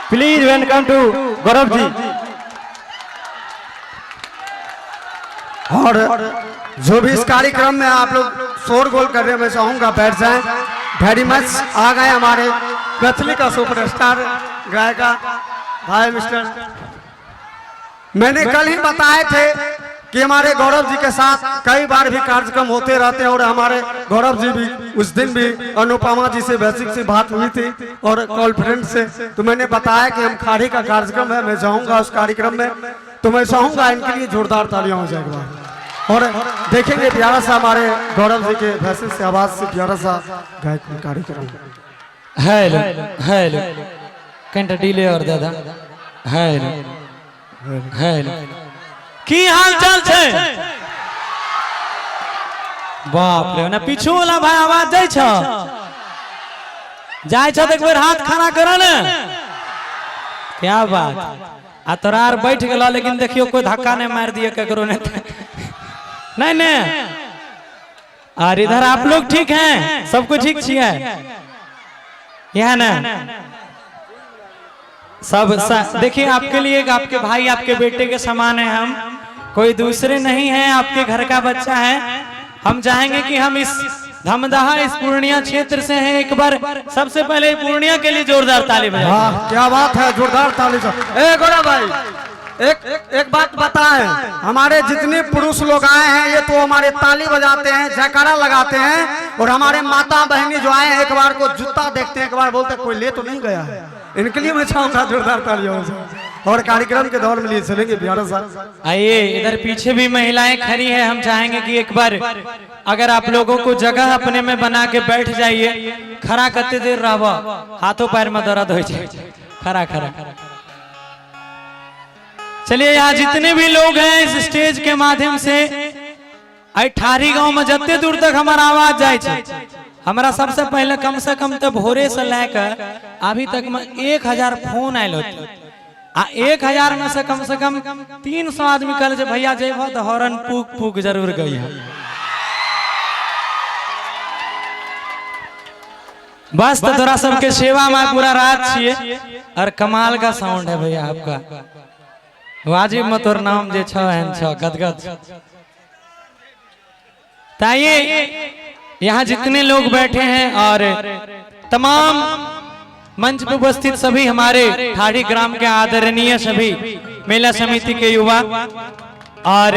Please welcome to Gaurav ji. और जो भी इस कार्यक्रम में आप लोग शोरगोल कर रहे हैं मैं चाहूंगा बैठ जाएं। वेरी मच आ गए हमारे मैथिली का सुपरस्टार गायका भाई मिस्टर। मैंने कल ही बताए थे कि हमारे गौरव जी के साथ कई बार भी कार्यक्रम होते रहते हैं और हमारे गौरव जी भी उस दिन भी अनुपमा जी से बेसिक से बात हुई थी और कॉन्फ्रेंस से, तो मैंने बताया कि हम खाड़ी का कार्यक्रम है, मैं जाऊंगा उस कार्यक्रम में, तो मैं चाहूंगा इनके लिए जोरदार तालियां हो जाएगा और देखेंगे प्यारा सा हमारे गौरव जी के वैसे से आवाज से प्यारा सा गायक कार्यक्रम। हेलो हेलो कंटा डिले और दादा हेलो हेलो की हाल चाल छे? बाप रे ना पीछू वाला भाई आवाज जाय छ एक बार हाथ खड़ा करो ना। क्या बात आ तोरार बैठ गेला लेकिन देखियो कोई धक्का नहीं मार दिए ककरो ने नहीं नहीं। और इधर आप लोग ठीक हैं, सब कुछ ठीक छिए यह ना सब देखिए आपके लिए आपके भाई आपके बेटे के समान है हम, कोई दूसरे नहीं है, आपके घर का बच्चा है। हम चाहेंगे कि हम इस धमदाहा इस पूर्णिया क्षेत्र से हैं। एक बार सबसे पहले पूर्णिया के लिए जोरदार ताली बजाएं। क्या बात है, जोरदार ताली। ए गौरव भाई एक बात बताएं, हमारे जितने पुरुष लोग आए हैं ये तो हमारे ताली बजाते हैं, जयकारा लगाते हैं और हमारे माता बहनी जो आए हैं एक बार को जूता देखते हैं, एक बार बोलते कोई ले तो नहीं गया है। इनके लिए मैं चाहूंगा जोरदार तालियों और कार्यक्रम के दौर में लिए चलेंगे प्यारा सा। आइए इधर पीछे भी महिलाएं खड़ी हैं, हम चाहेंगे कि एक बार अगर आप लोगों को जगह अपने में बना के बैठ जाइए। खड़ा करते देर रहो, हाथों पैर में दर्द हो जाए। खड़ा खड़ा चलिए यहाँ जितने भी लोग हैं इस स्टेज के माध्यम से ठारी गांव में जितने दूर तक हमारा आवाज जाए, हमारा सबसे पहले कम से कम तो भोरे से लेकर अभी तक में 1000 फोन आये होते। 1000 में से कम 300 आदमी कल से भैया जय तो हॉर्न पूक पूक जरूर गई है। बस तो तोरा सबके सेवा में पूरा रात छिए और कमाल का साउंड है भैया आपका। वाजिब में तोर नाम जे छ गदगद। ताइए यहाँ जितने लोग बैठे हैं और तमाम मंच पर उपस्थित सभी हमारे ठाड़ी ग्राम के आदरणीय सभी मेला समिति के युवा और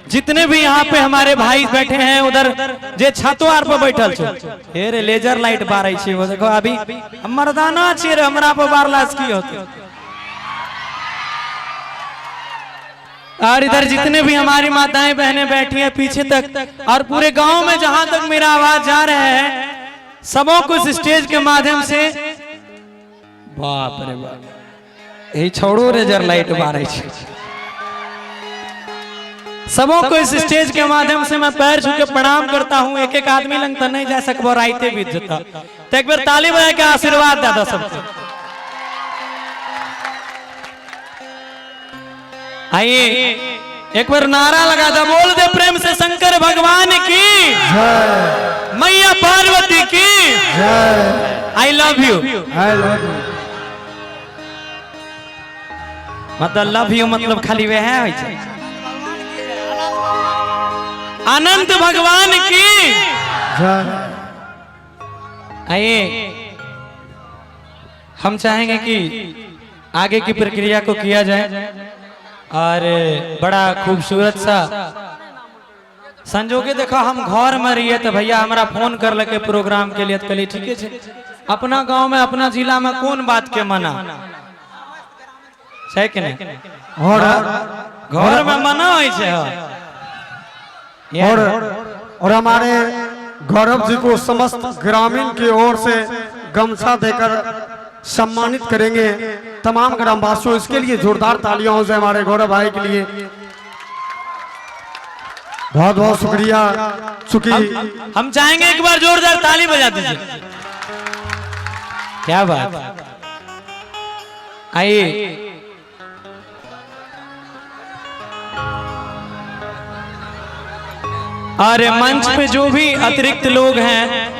जितने भी यहाँ पे हमारे भाई बैठे हैं, उधर जे छतवार पर बैठल छे रे लेजर लाइट बारै छी, वो देखो अभी मर्दाना छी रे हमरा पर बारलास की होते। और इधर जितने भी हमारी माताएं बहनें बैठी हैं पीछे तक और पूरे गांव में जहां तक मेरा आवाज जा रहा है सबों को इस स्टेज के माध्यम से बाप रे बाप यही छोड़ो रेजर लाइट बारे सबों को इस स्टेज के माध्यम से मैं पैर छू के प्रणाम करता हूं। एक एक आदमी लंग तो नहीं जा सकबो, राइते बीत जता, तो एक बार ताली बजा के आशीर्वाद दे दो सबको। आइए एक बार नारा लगा दो, बोल दे प्रेम से शंकर भगवान की जय, मैया पार्वती की जय। I love you. मतलब लव यू मतलब खाली वे है अनंत भगवान की जय। आइए हम चाहेंगे कि आगे की प्रक्रिया को किया जाए और बड़ा खूबसूरत सा संजोगे देखो हम घर में रहिए तो भैया हमारा फोन कर लगे प्रोग्राम के लिए तो कल ठीक है। अपना गांव में अपना जिला में कौन बात के मना है कि नहीं, और घर में मना हो। और हमारे गौरव जी को समस्त ग्रामीण की ओर से गमछा देकर सम्मानित करेंगे तमाम ग्रामवासियों। इसके लिए जोरदार तालियां हो जाए हमारे गौरव भाई के लिए। बहुत बहुत शुक्रिया। हम चाहेंगे एक बार जोरदार ताली बजा दीजिए। क्या बात। आइए और मंच पे जो भी अतिरिक्त लोग हैं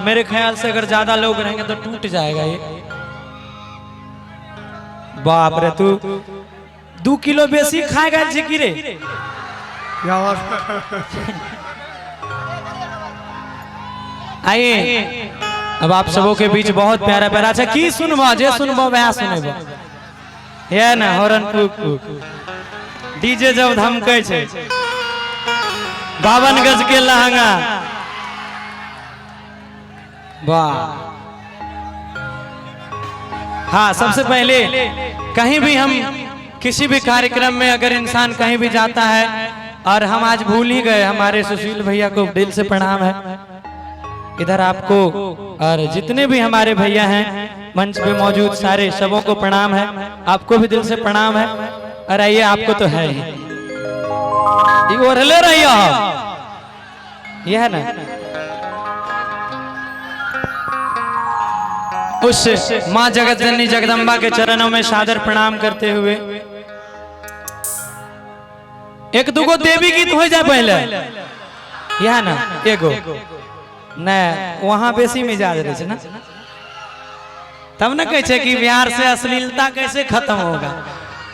मेरे ख्याल से अगर ज्यादा लोग रहेंगे तो टूट जाएगा ये। बाप रे, तू 2 किलो बेसी खाए गए छी की रे? क्या बात। आइए अब आप सबों के बीच बहुत प्यारा प्यारा, अच्छा की सुनबो, जे सुनबो वह सुनेबो, ये ना हॉर्न फूक डीजे जब धमके छे, 52 गज के लहंगा, वाह। हाँ, सबसे पहले कहीं भी हम किसी भी कार्यक्रम में अगर इंसान कहीं भी जाता है और हम आज भूल ही गए, हमारे सुशील भैया को दिल से प्रणाम है इधर आपको, और जितने भी हमारे भैया हैं मंच पे मौजूद सारे सबों को प्रणाम है, आपको भी दिल से प्रणाम है। और आइए, आपको तो है ही, ये ओढ़ले रही हो, ये है ना, उस माँ जगत जननी जगदम्बा के चरणों में सादर प्रणाम करते हुए एक दुगो देवी गीत हो जाए पहले, यह ना एगो न वहां बेसी मिजाज रहे ना, तब न कहे कि बिहार से अश्लीलता कैसे खत्म होगा।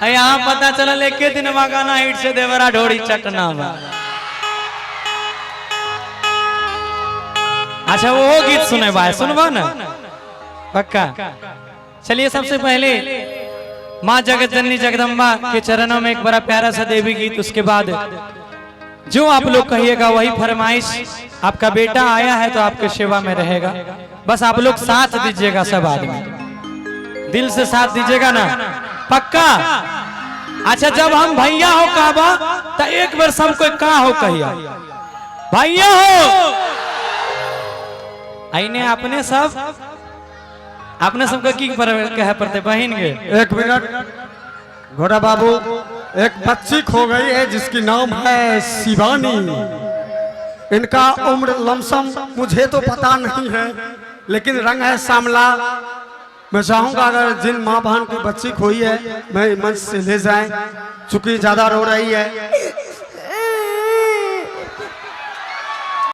यहाँ पता चल एक दिन गाना हिट से देवरा ढोड़ी चटना बा। अच्छा वो गीत सुने भाई, सुनबो ना पक्का। चलिए सबसे पहले माँ जगत जननी जगदम्बा के चरणों में एक बड़ा प्यारा सा देवी गीत, उसके बाद जो आप लोग कहिएगा वही फरमाइश। आपका बेटा आया है तो आपके सेवा में रहेगा, बस आप लोग साथ दीजिएगा, सब आदमी दिल से साथ दीजिएगा ना, पक्का। अच्छा जब हम भैया हो कहबा तो एक बार सबको का हो कहिया, भैया हो। आईने अपने सबको की कह पड़ते बहन के। एक मिनट घोड़ा बाबू, एक बच्ची खो गई है जिसकी नाम है शिवानी। इनका उम्र लमसम मुझे तो पता नहीं है, लेकिन रंग है श्यामला। मैं चाहूंगा अगर जिन माँ बहन की बच्ची खोई है मैं मंच से ले जाएं, चूंकि ज्यादा रो रही है।